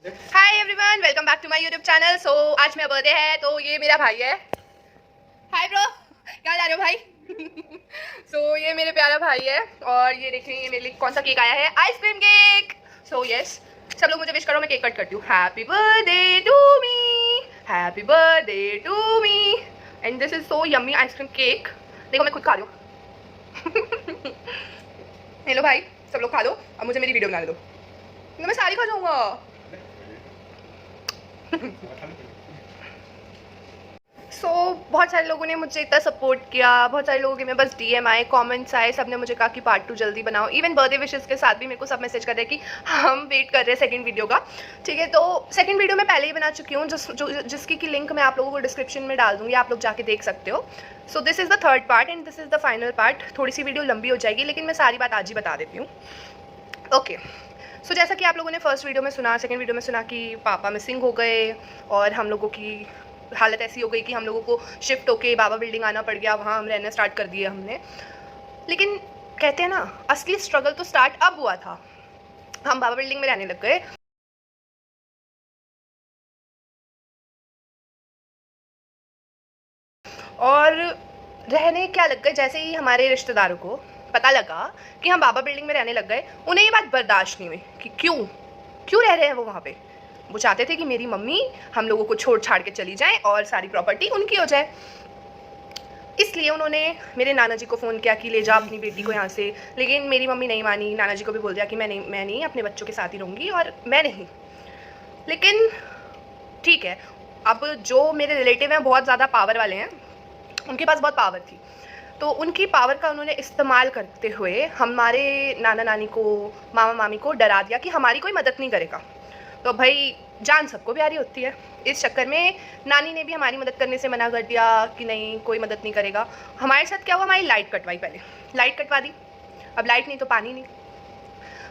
Hi everyone, welcome back to my YouTube channel. So आज मेरा birthday है, तो ये मेरा भाई है। हाय ब्रो, क्या जा रहे हो भाई? सो ये मेरे प्यारा भाई है और ये देखिए ये मेरे लिए कौन सा केक आया है, आइसक्रीम केक। सो यस, सब लोग मुझे विश करो, मैं केक कट करती हूँ। Happy birthday to me, happy birthday to me, and this is so yummy ice cream cake. देखो मैं खुद खा रही हूँ। हेलो भाई, सब लोग खा लो, अब मुझे मेरी वीडियो बनाने दो, मैं सारी खा जाऊँगा। बहुत सारे लोगों ने मुझे इतना सपोर्ट किया, बहुत सारे लोगों के मेरे बस डीएम आए, कमेंट्स आए, सब ने मुझे कहा कि पार्ट 2 जल्दी बनाओ। इवन बर्थडे विशेस के साथ भी मेरे को सब मैसेज कर रहे हैं कि हम वेट कर रहे हैं सेकंड वीडियो का। ठीक है, तो सेकंड वीडियो मैं पहले ही बना चुकी हूँ, जिसकी की लिंक मैं आप लोगों को डिस्क्रिप्शन में डाल दूँगी, आप लोग जाके देख सकते हो। So this is the third part and this is the final part. थोड़ी सी वीडियो लंबी हो जाएगी, लेकिन मैं सारी बात आज ही बता देती हूँ। ओके, सो जैसा कि आप लोगों ने फर्स्ट वीडियो में सुना, सेकंड वीडियो में सुना कि पापा मिसिंग हो गए और हम लोगों की हालत ऐसी हो गई कि हम लोगों को शिफ्ट होके बाबा बिल्डिंग आना पड़ गया, वहाँ हम रहना स्टार्ट कर दिए हमने। लेकिन कहते हैं ना, असली स्ट्रगल तो स्टार्ट अब हुआ था। हम बाबा बिल्डिंग में रहने लग गए और रहने क्या लग गए, जैसे ही हमारे रिश्तेदारों को पता लगा कि हम बाबा बिल्डिंग में रहने लग गए, उन्हें ये बात बर्दाश्त नहीं हुई कि क्यों रह रहे हैं वो वहाँ पे। वो चाहते थे कि मेरी मम्मी हम लोगों को छोड़ छाड़ के चली जाए और सारी प्रॉपर्टी उनकी हो जाए। इसलिए उन्होंने मेरे नाना जी को फ़ोन किया कि ले जा अपनी बेटी को यहाँ से, लेकिन मेरी मम्मी नहीं मानी। नाना जी को भी बोल दिया कि मैं नहीं अपने बच्चों के साथ ही रहूँगी और मैं नहीं। लेकिन ठीक है, अब जो मेरे रिलेटिव हैं बहुत ज़्यादा पावर वाले हैं, उनके पास बहुत पावर थी, तो उनकी पावर का उन्होंने इस्तेमाल करते हुए हमारे नाना नानी को, मामा मामी को डरा दिया कि हमारी कोई मदद नहीं करेगा। तो भाई जान सबको प्यारी होती है, इस चक्कर में नानी ने भी हमारी मदद करने से मना कर दिया कि नहीं कोई मदद नहीं करेगा। हमारे साथ क्या हुआ, हमारी लाइट कटवाई, पहले लाइट कटवा दी। अब लाइट नहीं तो पानी नहीं।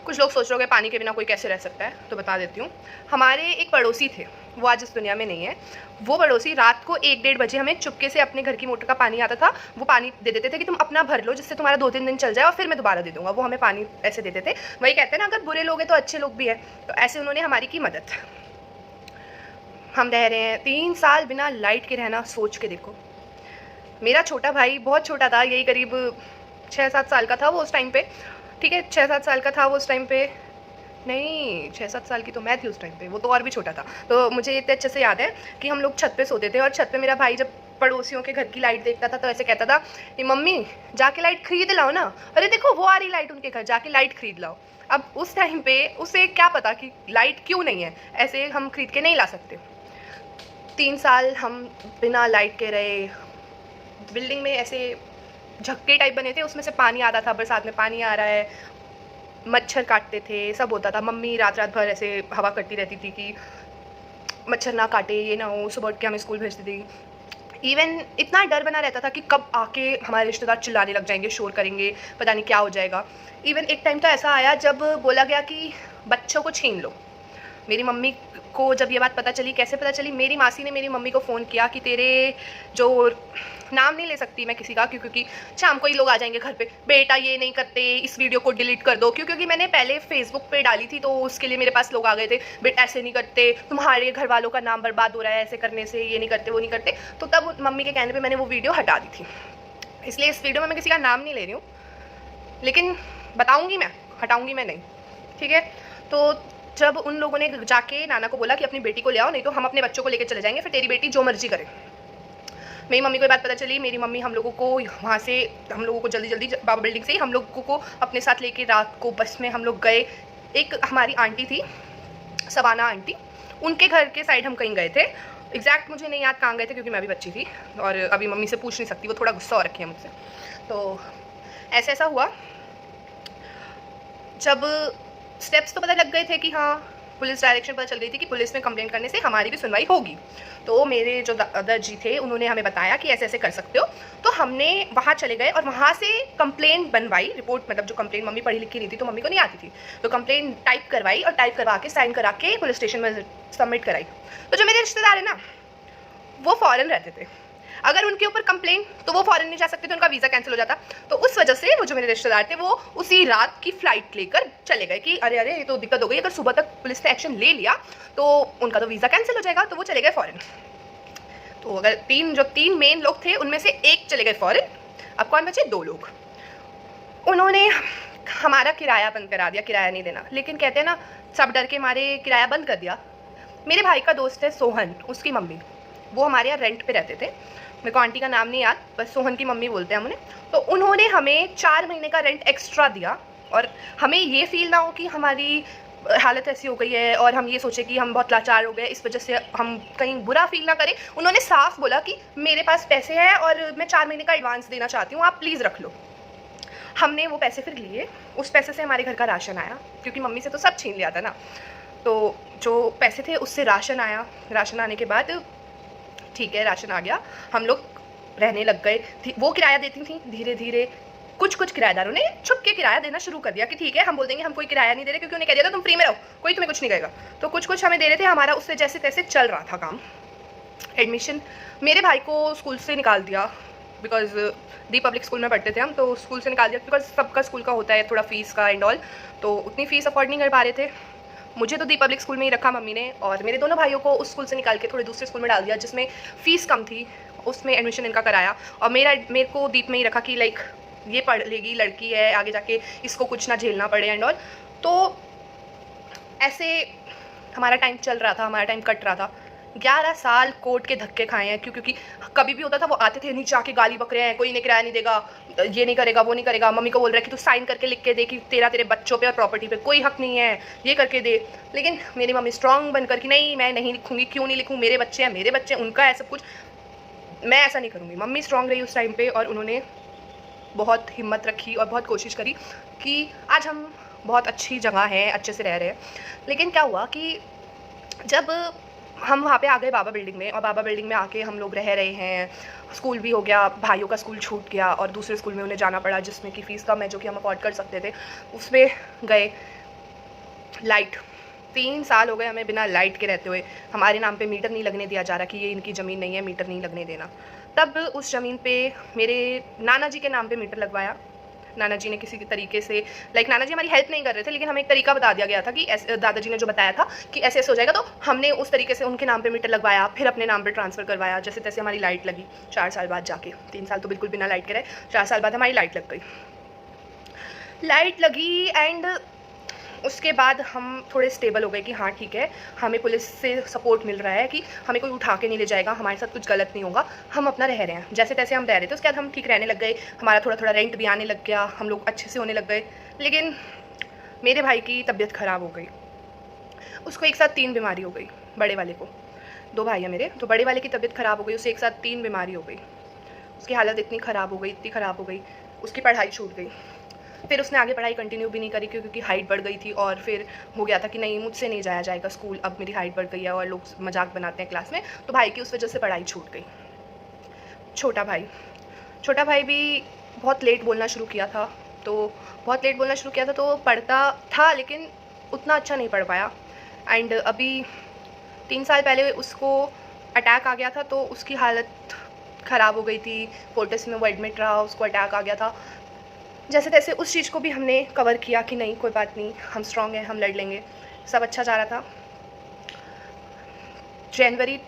कुछ लोग सोच रहे होंगे पानी के बिना कोई कैसे रह सकता है, तो बता देती हूँ। हमारे एक पड़ोसी थे, वो आज इस दुनिया में नहीं है। वो पड़ोसी रात को 1-1:30 बजे हमें चुपके से अपने घर की मोटर का पानी आता था, वो पानी दे देते थे कि तुम अपना भर लो, जिससे तुम्हारा 2-3 दिन चल जाए और फिर मैं दोबारा दे दूँगा। वो हमें पानी ऐसे देते थे। वही कहते हैं ना, अगर बुरे लोग हैं तो अच्छे लोग भी हैं। तो ऐसे उन्होंने हमारी की मदद। हम रह रहे हैं 3 साल बिना लाइट के रहना, सोच के देखो। मेरा छोटा भाई बहुत छोटा था, यही करीब 6-7 साल का था वो उस टाइम पे। ठीक है, 6-7 साल का था वो उस टाइम पे, नहीं 6-7 साल की तो मैं थी उस टाइम पे, वो तो और भी छोटा था। तो मुझे इतने अच्छे से याद है कि हम लोग छत पे सोते थे और छत पे मेरा भाई जब पड़ोसियों के घर की लाइट देखता था तो ऐसे कहता था कि मम्मी जाके लाइट खरीद लाओ ना, अरे देखो वो आ रही लाइट उनके घर, जाके लाइट खरीद लाओ। अब उस टाइम पे उसे क्या पता कि लाइट क्यों नहीं है, ऐसे हम खरीद के नहीं ला सकते। 3 साल हम बिना लाइट के रहे। बिल्डिंग में ऐसे झक्के टाइप बने थे, उसमें से पानी आता था, बरसात में पानी आ रहा है, मच्छर काटते थे, सब होता था। मम्मी रात रात भर ऐसे हवा करती रहती थी कि मच्छर ना काटे, ये ना हो। सुबह उठ के हमें स्कूल भेजती थी। इवन इतना डर बना रहता था कि कब आके हमारे रिश्तेदार चिल्लाने लग जाएंगे, शोर करेंगे, पता नहीं क्या हो जाएगा। इवन एक टाइम तो ऐसा आया जब बोला गया कि बच्चों को छीन लो। मेरी मम्मी को जब ये बात पता चली, कैसे पता चली, मेरी मासी ने मेरी मम्मी को फ़ोन किया कि तेरे जो, नाम नहीं ले सकती मैं किसी का क्योंकि शाम को ही लोग आ जाएंगे घर पे, बेटा ये नहीं करते, इस वीडियो को डिलीट कर दो। क्योंकि मैंने पहले फेसबुक पे डाली थी, तो उसके लिए मेरे पास लोग आ गए थे, बेटा ऐसे नहीं करते, तुम्हारे घर वालों का नाम बर्बाद हो रहा है ऐसे करने से, ये नहीं करते वो नहीं करते। तो तब मम्मी के कहने पर मैंने वो वीडियो हटा दी थी। इसलिए इस वीडियो में मैं किसी का नाम नहीं ले रही हूँ, लेकिन बताऊँगी मैं, हटाऊँगी मैं नहीं। ठीक है, तो जब उन लोगों ने जाके नाना को बोला कि अपनी बेटी को ले आओ, नहीं तो हम अपने बच्चों को लेकर चले जाएंगे, फिर तेरी बेटी जो मर्जी करे। मेरी मम्मी को ये बात पता चली, मेरी मम्मी हम लोगों को जल्दी जल्दी बाबा बिल्डिंग से ही हम लोगों को अपने साथ लेके रात को बस में हम लोग गए। एक हमारी आंटी थी, सवाना आंटी, उनके घर के साइड हम कहीं गए थे। एग्जैक्ट मुझे नहीं याद कहाँ गए थे क्योंकि मैं भी बच्ची थी और अभी मम्मी से पूछ नहीं सकती, वो थोड़ा गुस्सा हो रखी है मुझसे। तो ऐसा हुआ, जब स्टेप्स तो पता लग गए थे कि हाँ, पुलिस डायरेक्शन पता चल गई थी कि पुलिस में कंप्लेंट करने से हमारी भी सुनवाई होगी। तो मेरे जो दादाजी थे उन्होंने हमें बताया कि ऐसे ऐसे कर सकते हो। तो हमने वहाँ चले गए और वहाँ से कंप्लेंट बनवाई, रिपोर्ट मतलब जो कंप्लेंट, मम्मी पढ़ी लिखी नहीं थी तो मम्मी को नहीं आती थी, तो कंप्लेंट टाइप करवाई और टाइप करवा के साइन करा के पुलिस स्टेशन में सबमिट कराई। तो जो मेरे रिश्तेदार है ना, वो फॉरेन रहते थे। अगर उनके ऊपर कंप्लेन तो वो फॉरेन नहीं जा सकते थे, उनका वीज़ा कैंसिल हो जाता। तो उस वजह से वो जो मेरे रिश्तेदार थे वो उसी रात की फ़्लाइट लेकर चले गए कि अरे अरे ये तो दिक्कत हो गई, अगर सुबह तक पुलिस ने एक्शन ले लिया तो उनका तो वीज़ा कैंसिल हो जाएगा। तो वो चले गए फॉरेन। तो अगर तीन मेन लोग थे उनमें से एक चले गए फॉरेन, अब कौन बचे? 2 लोग। उन्होंने हमारा किराया बंद करा दिया, किराया नहीं देना। लेकिन कहते हैं ना, सब डर के मारे किराया बंद कर दिया। मेरे भाई का दोस्त है सोहन, उसकी मम्मी, वो हमारे यहाँ रेंट पे रहते थे। मेरे को आंटी का नाम नहीं याद, बस सोहन की मम्मी बोलते हैं हम उन्हें। तो उन्होंने हमें 4 महीने का रेंट एक्स्ट्रा दिया, और हमें ये फील ना हो कि हमारी हालत ऐसी हो गई है और हम ये सोचे कि हम बहुत लाचार हो गए, इस वजह से हम कहीं बुरा फील ना करें। उन्होंने साफ बोला कि मेरे पास पैसे हैं और मैं 4 महीने का एडवांस देना चाहती हूँ, आप प्लीज़ रख लो। हमने वो पैसे फिर लिए, उस पैसे से हमारे घर का राशन आया, क्योंकि मम्मी से तो सब छीन लिया था ना। तो जो पैसे थे उससे राशन आया। राशन आने के बाद ठीक है, राशन आ गया, हम लोग रहने लग गए। वो किराया देती थी, धीरे धीरे कुछ किराएदारों ने छुप के किराया देना शुरू कर दिया कि ठीक है हम बोल देंगे हम कोई किराया नहीं दे रहे, क्योंकि उन्हें कह दिया था तुम फ्री में रहो, कोई तुम्हें कुछ नहीं कहेगा। तो कुछ हमें दे रहे थे, हमारा उससे जैसे तैसे चल रहा था काम। एडमिशन मेरे भाई को स्कूल से निकाल दिया, बिकॉज दी पब्लिक स्कूल में पढ़ते थे हम, तो स्कूल से निकाल दिया बिकॉज सबका स्कूल का होता है थोड़ा फीस का एंड ऑल, तो उतनी फ़ीस अफोर्ड नहीं कर पा रहे थे। मुझे तो दी पब्लिक स्कूल में ही रखा मम्मी ने, और मेरे दोनों भाइयों को उस स्कूल से निकाल के थोड़े दूसरे स्कूल में डाल दिया जिसमें फ़ीस कम थी, उसमें एडमिशन इनका कराया। और मेरे को दीप में ही रखा कि लाइक ये पढ़ लेगी, लड़की है, आगे जाके इसको कुछ ना झेलना पड़े एंड ऑल। तो ऐसे हमारा टाइम चल रहा था, हमारा टाइम कट रहा था। 11 साल कोर्ट के धक्के खाए हैं, क्योंकि कभी भी होता था वो आते थे नीचे आके गाली बक रहे हैं, कोई इन्हें किराया नहीं देगा, ये नहीं करेगा, वो नहीं करेगा। मम्मी को बोल रहा है कि तू साइन करके लिख के दे कि तेरे बच्चों पे और प्रॉपर्टी पे कोई हक नहीं है, ये करके दे। लेकिन मेरी मम्मी स्ट्रांग बनकर कि नहीं मैं नहीं लिखूंगी, क्यों नहीं लिखूँ, मेरे बच्चे हैं, मेरे बच्चे, उनका है सब कुछ, मैं ऐसा नहीं करूँगी। मम्मी स्ट्रांग रही उस टाइम पे, और उन्होंने बहुत हिम्मत रखी और बहुत कोशिश करी कि आज हम बहुत अच्छी जगह हैं, अच्छे से रह रहे हैं। लेकिन क्या हुआ कि जब हम वहाँ पे आ गए बाबा बिल्डिंग में, और बाबा बिल्डिंग में आके हम लोग रह रहे हैं, स्कूल भी हो गया, भाइयों का स्कूल छूट गया और दूसरे स्कूल में उन्हें जाना पड़ा जिसमें कि फ़ीस कम है, जो कि हम अफोर्ड कर सकते थे, उसमें गए। लाइट 3 साल हो गए हमें बिना लाइट के रहते हुए, हमारे नाम पे मीटर नहीं लगने दिया जा रहा कि ये इनकी ज़मीन नहीं है, मीटर नहीं लगने देना। तब उस ज़मीन पे मेरे नाना जी के नाम पे मीटर लगवाया। नाना जी ने किसी तरीके से, लाइक नाना जी हमारी हेल्प नहीं कर रहे थे, लेकिन हमें एक तरीका बता दिया गया था कि दादाजी ने जो बताया था कि ऐसे ऐसे हो जाएगा, तो हमने उस तरीके से उनके नाम पे मीटर लगवाया, फिर अपने नाम पे ट्रांसफ़र करवाया। जैसे तैसे हमारी लाइट लगी 4 साल बाद जाके, 3 साल तो बिल्कुल बिना लाइट के रहे, 4 साल बाद हमारी लाइट लग गई। लाइट लगी एंड उसके बाद हम थोड़े स्टेबल हो गए कि हाँ ठीक है, हमें पुलिस से सपोर्ट मिल रहा है कि हमें कोई उठा के नहीं ले जाएगा, हमारे साथ कुछ गलत नहीं होगा, हम अपना रह रहे हैं। जैसे तैसे हम रह रहे थे, उसके बाद हम ठीक रहने लग गए, हमारा थोड़ा थोड़ा रेंट भी आने लग गया, हम लोग अच्छे से होने लग गए। लेकिन मेरे भाई की तबीयत ख़राब हो गई, उसको एक साथ 3 बीमारी हो गई। बड़े वाले को 2 भाई हैं मेरे, तो बड़े वाले की तबीयत ख़राब हो गई, उसे एक साथ 3 बीमारी हो गई। उसकी हालत इतनी ख़राब हो गई, इतनी ख़राब हो गई, उसकी पढ़ाई छूट गई। फिर उसने आगे पढ़ाई कंटिन्यू भी नहीं करी, क्योंकि हाइट बढ़ गई थी, और फिर हो गया था कि नहीं मुझसे नहीं जाया जाएगा स्कूल, अब मेरी हाइट बढ़ गई है और लोग मजाक बनाते हैं क्लास में, तो भाई की उस वजह से पढ़ाई छूट गई। छोटा भाई भी बहुत लेट बोलना शुरू किया था, तो पढ़ता था लेकिन उतना अच्छा नहीं पढ़ पाया। एंड अभी 3 साल पहले उसको अटैक आ गया था, तो उसकी हालत ख़राब हो गई थी, फोर्टिस में वो एडमिट रहा, उसको अटैक आ गया था। जैसे तैसे उस चीज़ को भी हमने कवर किया कि नहीं कोई बात नहीं, हम स्ट्रॉन्ग हैं, हम लड़ लेंगे, सब अच्छा जा रहा था। फरवरी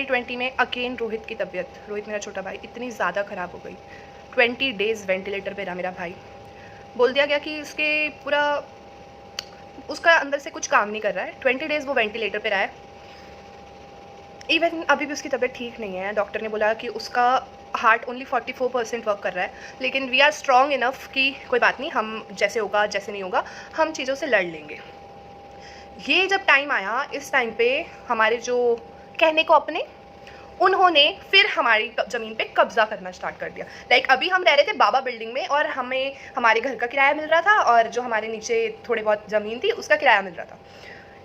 20 में अगेन रोहित की तबीयत, रोहित मेरा छोटा भाई, इतनी ज़्यादा ख़राब हो गई, 20 डेज़ वेंटिलेटर पे रहा मेरा भाई। बोल दिया गया कि उसका अंदर से कुछ काम नहीं कर रहा है, 20 डेज़ वो वेंटिलेटर पे रहा है। इवन अभी भी उसकी तबीयत ठीक नहीं है, डॉक्टर ने बोला कि उसका हार्ट ओनली 44% वर्क कर रहा है, लेकिन वी आर स्ट्रॉन्ग इनफ कि कोई बात नहीं, हम जैसे होगा जैसे नहीं होगा हम चीज़ों से लड़ लेंगे। ये जब टाइम आया, इस टाइम पे हमारे जो कहने को अपने, उन्होंने फिर हमारी ज़मीन पे कब्ज़ा करना स्टार्ट कर दिया। लाइक अभी हम रह रहे थे बाबा बिल्डिंग में, और हमें हमारे घर का किराया मिल रहा था, और जो हमारे नीचे थोड़े बहुत ज़मीन थी उसका किराया मिल रहा था।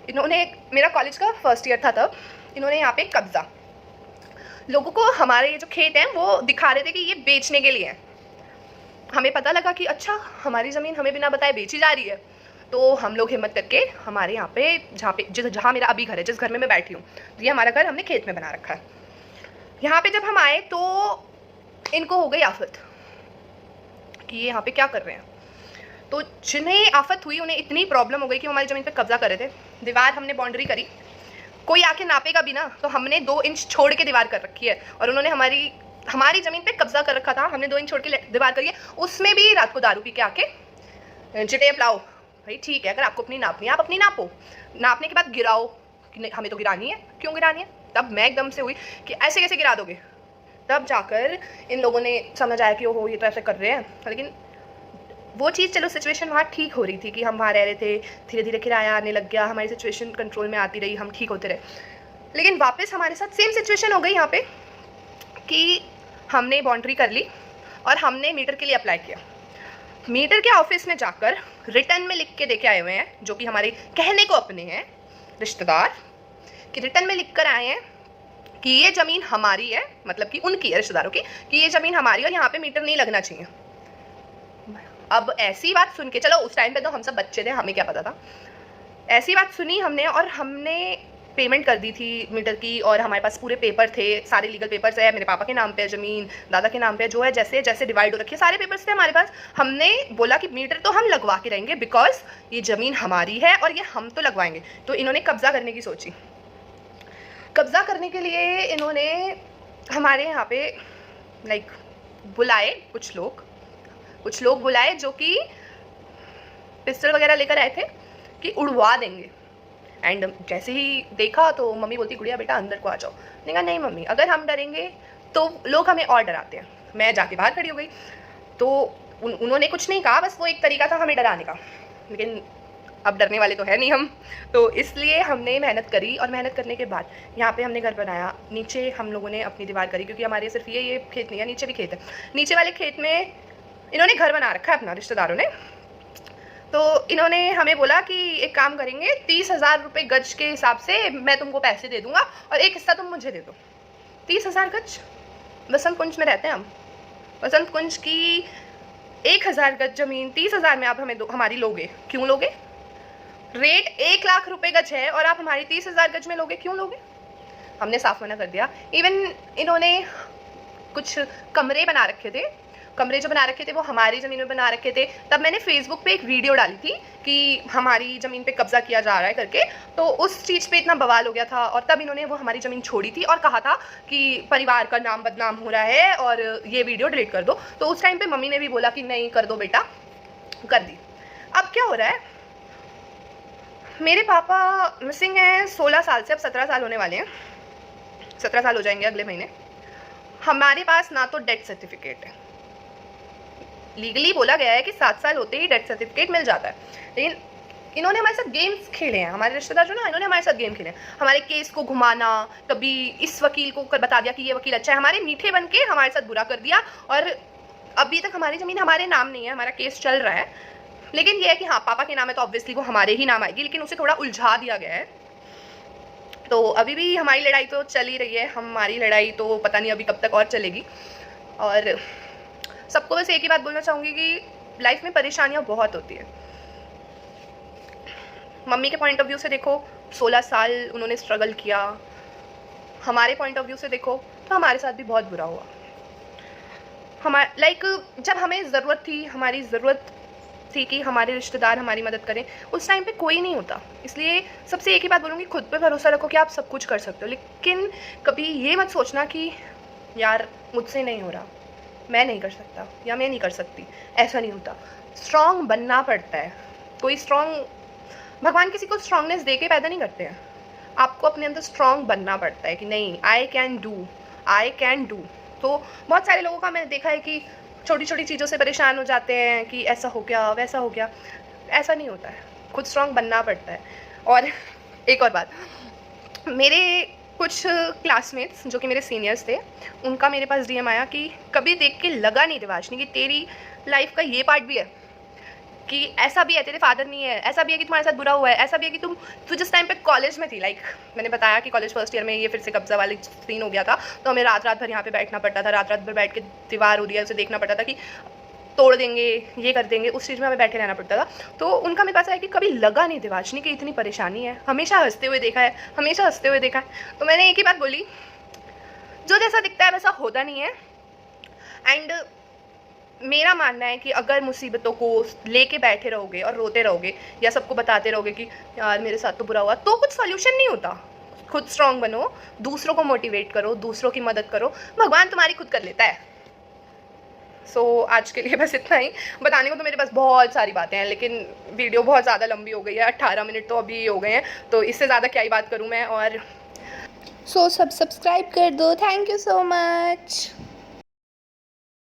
इन्होंने, मेरा कॉलेज का फर्स्ट ईयर था तब, इन्होंने यहाँ पे कब्ज़ा, लोगों को हमारे जो खेत हैं वो दिखा रहे थे कि ये बेचने के लिए हैं। हमें पता लगा कि अच्छा हमारी ज़मीन हमें बिना बताए बेची जा रही है, तो हम लोग हिम्मत करके हमारे यहाँ पे जहाँ मेरा अभी घर है, जिस घर में मैं बैठी हूँ, तो ये हमारा घर हमने खेत में बना रखा है। यहाँ पे जब हम आए तो इनको हो गई आफत कि ये यहाँ पे क्या कर रहे हैं। तो जिन्हें आफत हुई उन्हें इतनी प्रॉब्लम हो गई कि हमारी ज़मीन पे कब्जा कर रहे थे। दीवार हमने बाउंड्री करी, कोई आके नापेगा भी ना तो हमने 2 इंच छोड़ के दीवार कर रखी है, और उन्होंने हमारी ज़मीन पे कब्जा कर रखा था। हमने 2 इंच छोड़ के दीवार करी है, उसमें भी रात को दारू पी के आके चिटेप लाओ। भाई ठीक है, अगर आपको अपनी नापनी है आप अपनी नापो, नापने के बाद गिराओ कि हमें तो गिरानी है, क्यों गिरानी है। तब मैं एकदम से हुई कि ऐसे कैसे गिरा दोगे। तब जाकर इन लोगों ने समझ आया कि ओहो ये तो ऐसे कर रहे हैं। लेकिन वो चीज़, चलो सिचुएशन वहाँ ठीक हो रही थी कि हम वहाँ रह रहे थे, धीरे धीरे किराया आने लग गया, हमारी सिचुएशन कंट्रोल में आती रही, हम ठीक होते रहे। लेकिन वापस हमारे साथ सेम सिचुएशन हो गई यहाँ पे कि हमने बाउंड्री कर ली और हमने मीटर के लिए अप्लाई किया। मीटर के ऑफिस में जाकर रिटर्न में लिख के देके आए हुए हैं, जो कि हमारे कहने को अपने हैं रिश्तेदार, कि रिटर्न में लिख कर आए हैं कि ये ज़मीन हमारी है, मतलब कि उनकी है रिश्तेदारों की, कि ये ज़मीन हमारी और यहाँ पे मीटर नहीं लगना चाहिए। अब ऐसी बात सुन के, चलो उस टाइम पे तो हम सब बच्चे थे, हमें क्या पता था। ऐसी बात सुनी हमने और हमने पेमेंट कर दी थी मीटर की, और हमारे पास पूरे पेपर थे, सारे लीगल पेपर्स है, मेरे पापा के नाम पे है ज़मीन, दादा के नाम पे जो है, जैसे जैसे डिवाइड हो रखी है, सारे पेपर्स थे हमारे पास। हमने बोला कि मीटर तो हम लगवा के रहेंगे, बिकॉज ये ज़मीन हमारी है और ये हम तो लगवाएंगे। तो इन्होंने कब्जा करने की सोची। कब्जा करने के लिए इन्होंने हमारे यहाँ पे लाइक बुलाए कुछ लोग बुलाए, जो कि पिस्टल वगैरह लेकर आए थे कि उड़वा देंगे। एंड जैसे ही देखा तो मम्मी बोलती गुड़िया बेटा अंदर को आ जाओ। मैंने कहा नहीं मम्मी, अगर हम डरेंगे तो लोग हमें और डराते हैं। मैं जाके बाहर खड़ी हो गई। तो उन्होंने कुछ नहीं कहा, बस वो एक तरीका था हमें डराने का, लेकिन अब डरने वाले तो है नहीं हम। तो इसलिए हमने मेहनत करी, और मेहनत करने के बाद यहाँ पे हमने घर बनाया। नीचे हम लोगों ने अपनी दीवार करी, क्योंकि हमारे सिर्फ ये खेत नहीं है, नीचे भी खेत है। नीचे वाले खेत में इन्होंने घर बना रखा है अपना, रिश्तेदारों ने। तो इन्होंने हमें बोला कि एक काम करेंगे, 30,000 रुपये गज के हिसाब से मैं तुमको पैसे दे दूंगा और एक हिस्सा तुम मुझे दे दो। 30,000 गज, बसंत कुंज में रहते हैं हम। बसंत कुंज की 1,000 गज ज़मीन 30,000 में आप हमारी लोगे, क्यों लोगे। रेट 1 लाख रुपए गज है और आप हमारी 30,000 गज में लोगे, क्यों लोगे। हमने साफ मना कर दिया। इवन इन्होंने कुछ कमरे बना रखे थे, कमरे जो बना रखे थे वो हमारी ज़मीन में बना रखे थे। तब मैंने फेसबुक पे एक वीडियो डाली थी कि हमारी ज़मीन पे कब्जा किया जा रहा है करके, तो उस चीज़ पे इतना बवाल हो गया था। और तब इन्होंने वो हमारी ज़मीन छोड़ी थी और कहा था कि परिवार का नाम बदनाम हो रहा है और ये वीडियो डिलीट कर दो। तो उस टाइम पे मम्मी ने भी बोला कि नहीं कर दो बेटा, कर दी। अब क्या हो रहा है, मेरे पापा मिसिंग हैं 16 साल से, अब 17 साल होने वाले हैं, 17 साल हो जाएंगे अगले महीने। हमारे पास ना तो डेथ सर्टिफिकेट है, लीगली बोला गया है कि 7 साल होते ही डेथ सर्टिफिकेट मिल जाता है, लेकिन इन्होंने हमारे साथ गेम्स खेले हैं। हमारे रिश्तेदार जो ना, इन्होंने हमारे साथ गेम खेले हैं। हमारे केस को घुमाना, कभी इस वकील को बता दिया कि ये वकील अच्छा है, हमारे मीठे बन के हमारे साथ बुरा कर दिया। और अभी तक हमारी ज़मीन हमारे नाम नहीं है, हमारा केस चल रहा है। लेकिन ये है कि हाँ पापा के नाम है तो ऑब्वियसली वो हमारे ही नाम आएगी, लेकिन उसे थोड़ा उलझा दिया गया है। तो अभी भी हमारी लड़ाई तो चल ही रही है, हमारी लड़ाई तो पता नहीं अभी कब तक और चलेगी। और सबको बस एक ही बात बोलना चाहूँगी कि लाइफ में परेशानियाँ बहुत होती है। मम्मी के पॉइंट ऑफ व्यू से देखो, 16 साल उन्होंने स्ट्रगल किया। हमारे पॉइंट ऑफ व्यू से देखो तो हमारे साथ भी बहुत बुरा हुआ। जब हमें ज़रूरत थी, हमारी ज़रूरत थी कि हमारे रिश्तेदार हमारी मदद करें, उस टाइम पे कोई नहीं होता। इसलिए सबसे एक ही बात बोलूँगी, खुद पे भरोसा रखो कि आप सब कुछ कर सकते हो, लेकिन कभी ये मत सोचना कि यार मुझसे नहीं हो रहा, मैं नहीं कर सकता या मैं नहीं कर सकती। ऐसा नहीं होता, स्ट्रॉन्ग बनना पड़ता है। कोई भगवान किसी को स्ट्रॉन्गनेस दे के पैदा नहीं करते हैं, आपको अपने अंदर स्ट्रॉन्ग बनना पड़ता है कि नहीं आई कैन डू। तो बहुत सारे लोगों का मैंने देखा है कि छोटी छोटी चीज़ों से परेशान हो जाते हैं कि ऐसा हो गया वैसा हो गया। ऐसा नहीं होता है, खुद स्ट्रॉन्ग बनना पड़ता है। और एक और बात, मेरे कुछ क्लासमेट्स जो कि मेरे सीनियर्स थे, उनका मेरे पास डीएम आया कि कभी देख के लगा नहीं देवाशनी कि तेरी लाइफ का ये पार्ट भी है, कि ऐसा भी है, तेरे फादर नहीं है, ऐसा भी है कि तुम्हारे साथ बुरा हुआ है, ऐसा भी है कि तू जिस टाइम पे कॉलेज में थी, मैंने बताया कि कॉलेज फर्स्ट ईयर में ये फिर से कब्जा वाली सीन हो गया था, तो हमें रात रात भर यहाँ पे बैठना पड़ता था, रात रात भर बैठ के दीवार हो रही है उसे देखना पड़ता था कि तोड़ देंगे, ये कर देंगे, उस चीज़ में हमें बैठे रहना पड़ता था। तो उनका मेरे पास है कि कभी लगा नहीं देवाशनी की इतनी परेशानी है, हमेशा हंसते हुए देखा है, हमेशा हंसते हुए देखा है। तो मैंने एक ही बात बोली, जो जैसा दिखता है वैसा होता नहीं है। एंड मेरा मानना है कि अगर मुसीबतों को लेके बैठे रहोगे और रोते रहोगे या सबको बताते रहोगे कि यार मेरे साथ तो बुरा हुआ, तो कुछ सॉल्यूशन नहीं होता। खुद स्ट्रांग बनो, दूसरों को मोटिवेट करो, दूसरों की मदद करो, भगवान तुम्हारी खुद कर लेता है। सो आज के लिए बस इतना ही। बताने को तो मेरे पास बहुत सारी बातें हैं, लेकिन वीडियो बहुत ज़्यादा लंबी हो गई है, 18 मिनट तो अभी हो गए हैं, तो इससे ज़्यादा क्या ही बात करूँ मैं। और सो सब सब्सक्राइब कर दो। Thank you so much.